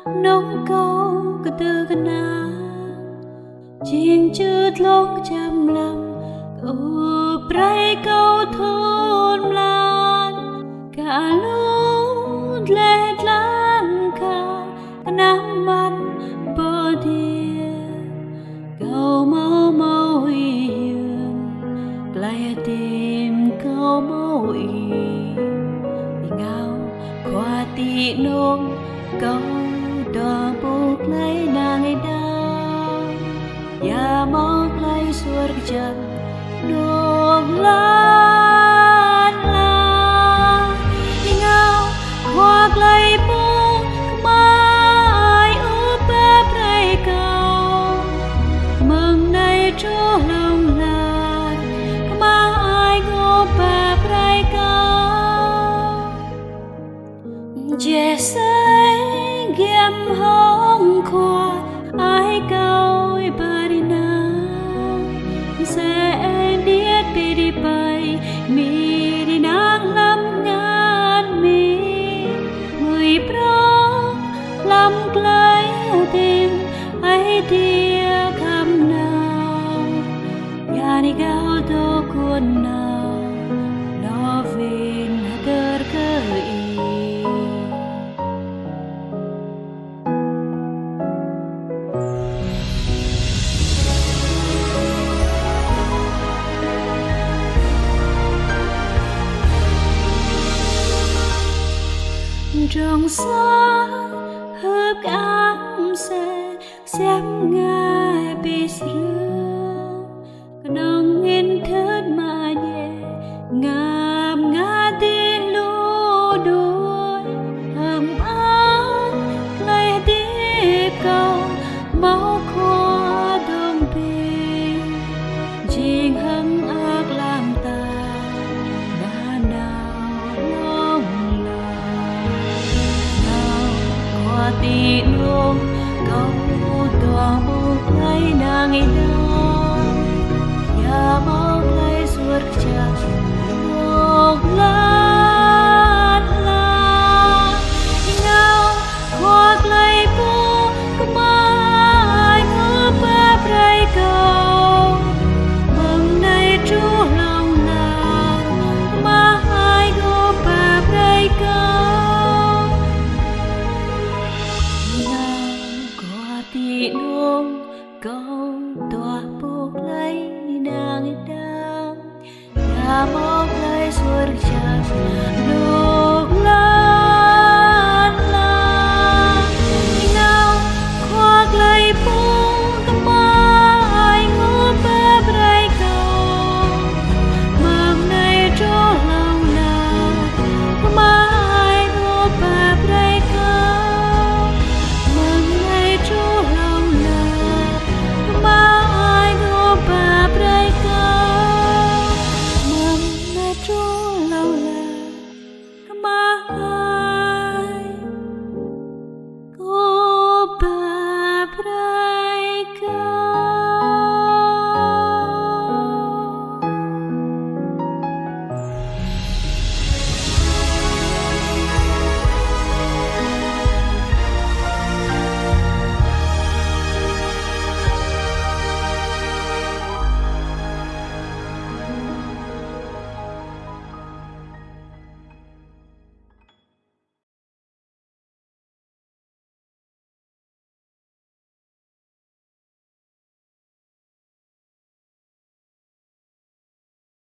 nông câu cứ từ cái ná chiên chứt lông chăm lắm câu pray câu thôn lan cả lúc lết lan cả nắm man bờ địa câu mau mau hiền lại tìm câu mau yên ngao qua tị nông câu đò buộc lấy nàng ấy đau ya mong lấy suốt chân nông lan la ngao khoác lấy buông mai úp bếp rây cầu mừng nay chỗ lòng lan mai ngô bếp rây cầu che say game hong khoa ai câu ba đi na sẽ điết đi đi bay mi đi nang lắm ngàn mi người pro lắm lấy tim ai tia khăm nào ya ni gao to cuốn nào nó vin ter kei trong xa hớp ám xe xem ngài bị sương nông nghiên thớt mà nhẹ ngàm ngã tin lũ đuôi hầm áo lấy tiếp cầu máu khoa đông bì chính hâm ác làm ta đã nào lòng tị nông câu tòa buộc lấy nàng ấy đau ya mong lấy suốt chân nông lan la ngao khoác lấy buông mai ngỡ bếp rây cầu mừng nay trú lòng nàng mai ngô bếp rây cầu tị nông câu tòa buộc lấy nàng đang ya mong lấy suốt chân